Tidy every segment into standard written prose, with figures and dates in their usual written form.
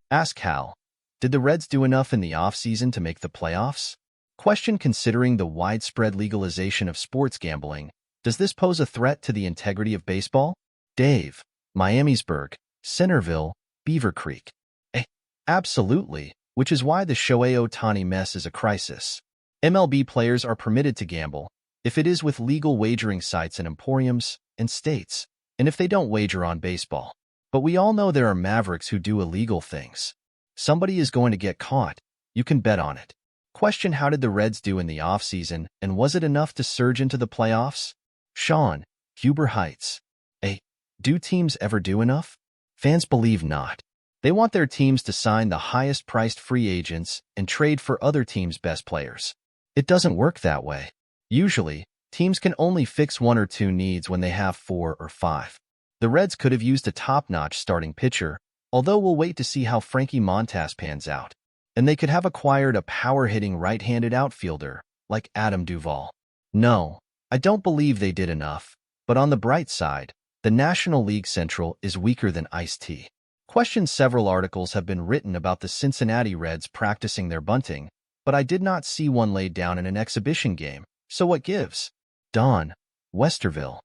Ask Hal. Did the Reds do enough in the offseason to make the playoffs? Question Considering the widespread legalization of sports gambling, does this pose a threat to the integrity of baseball? Dave. Miamisburg, Centerville, Beaver Creek. Absolutely, which is why the Shohei Ohtani mess is a crisis. MLB players are permitted to gamble, if it is with legal wagering sites and emporiums, and states, and if they don't wager on baseball. But we all know there are mavericks who do illegal things. Somebody is going to get caught. You can bet on it. Question How did the Reds do in the offseason, and was it enough to surge into the playoffs? Sean, Huber Heights. Do teams ever do enough? Fans believe not. They want their teams to sign the highest-priced free agents and trade for other teams' best players. It doesn't work that way. Usually, teams can only fix one or two needs when they have 4 or 5. The Reds could have used a top-notch starting pitcher, although we'll wait to see how Frankie Montas pans out. And they could have acquired a power-hitting right-handed outfielder, like Adam Duvall. No, I don't believe they did enough. But on the bright side, the National League Central is weaker than iced tea. Several articles have been written about the Cincinnati Reds practicing their bunting, but I did not see one laid down in an exhibition game, so what gives? Don, Westerville.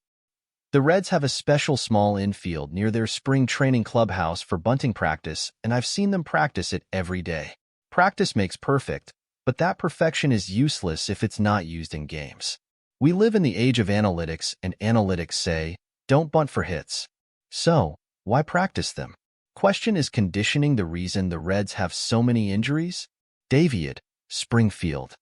The Reds have a special small infield near their spring training clubhouse for bunting practice, and I've seen them practice it every day. Practice makes perfect, but that perfection is useless if it's not used in games. We live in the age of analytics, and analytics say, don't bunt for hits. So, why practice them? Is conditioning the reason the Reds have so many injuries? David, Springfield.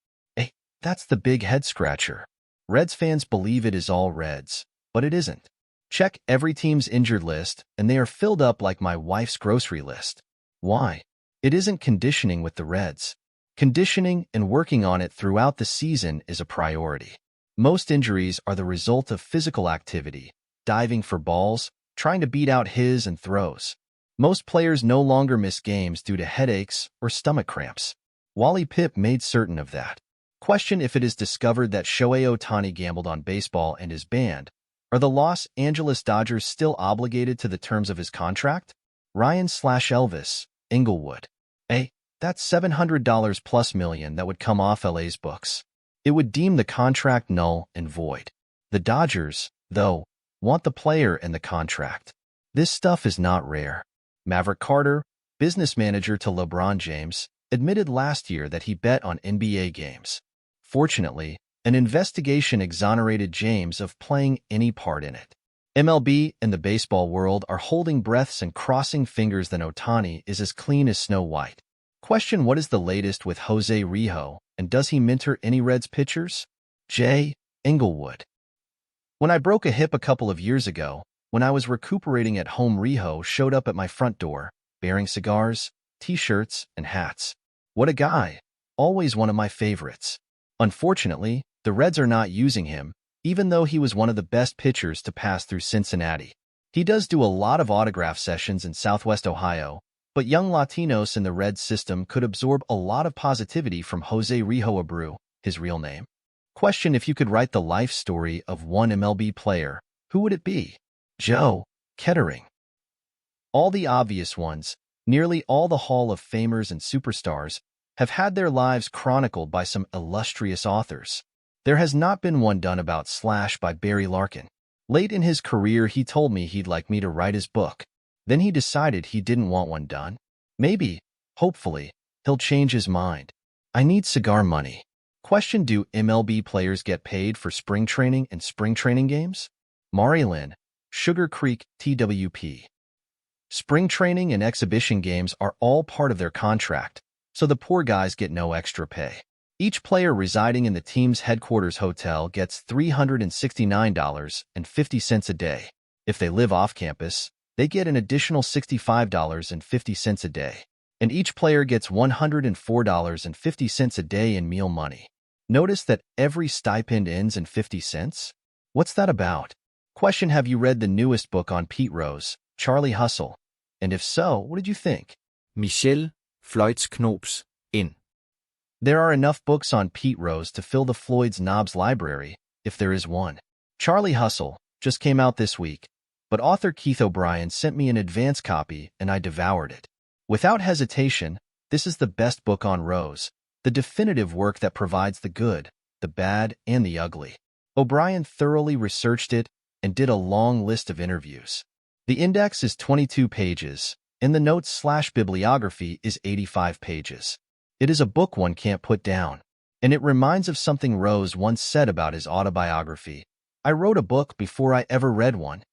That's the big head-scratcher. Reds fans believe it is all Reds, but it isn't. Check every team's injured list, and they are filled up like my wife's grocery list. Why? It isn't conditioning with the Reds. Conditioning and working on it throughout the season is a priority. Most injuries are the result of physical activity, diving for balls, trying to beat out his and throws. Most players no longer miss games due to headaches or stomach cramps. Wally Pipp made certain of that. If it is discovered that Shohei Ohtani gambled on baseball and is banned, are the Los Angeles Dodgers still obligated to the terms of his contract? Ryan/Elvis, Inglewood. That's $700 plus million that would come off LA's books. It would deem the contract null and void. The Dodgers, though, want the player and the contract. This stuff is not rare. Maverick Carter, business manager to LeBron James, admitted last year that he bet on NBA games. Fortunately, an investigation exonerated James of playing any part in it. MLB and the baseball world are holding breaths and crossing fingers that Ohtani is as clean as Snow White. What is the latest with Jose Rijo, and does he mentor any Reds pitchers? J. Inglewood. When I broke a hip a couple of years ago, when I was recuperating at home, Rijo showed up at my front door, bearing cigars, t-shirts, and hats. What a guy. Always one of my favorites. Unfortunately, the Reds are not using him, even though he was one of the best pitchers to pass through Cincinnati. He does do a lot of autograph sessions in Southwest Ohio, but young Latinos in the Reds system could absorb a lot of positivity from Jose Rijo Abreu, his real name. If you could write the life story of one MLB player, who would it be? Joe Kettering. All the obvious ones, nearly all the Hall of Famers and superstars, have had their lives chronicled by some illustrious authors. There has not been one done about Slash by Barry Larkin. Late in his career, he told me he'd like me to write his book. Then he decided he didn't want one done. Maybe, hopefully, he'll change his mind. I need cigar money. Do MLB players get paid for spring training and spring training games? Marilyn, Sugar Creek, TWP. Spring training and exhibition games are all part of their contract, so the poor guys get no extra pay. Each player residing in the team's headquarters hotel gets $369.50 a day. If they live off campus, they get an additional $65.50 a day. And each player gets $104.50 a day in meal money. Notice that every stipend ends in 50 cents? What's that about? Have you read the newest book on Pete Rose, Charlie Hustle? And if so, what did you think? Michelle, Floyds Knops, in. There are enough books on Pete Rose to fill the Floyd's Knobs library, if there is one. Charlie Hustle just came out this week, but author Keith O'Brien sent me an advance copy and I devoured it. Without hesitation, this is the best book on Rose, the definitive work that provides the good, the bad, and the ugly. O'Brien thoroughly researched it and did a long list of interviews. The index is 22 pages, and the notes/bibliography is 85 pages. It is a book one can't put down, and it reminds of something Rose once said about his autobiography. I wrote a book before I ever read one.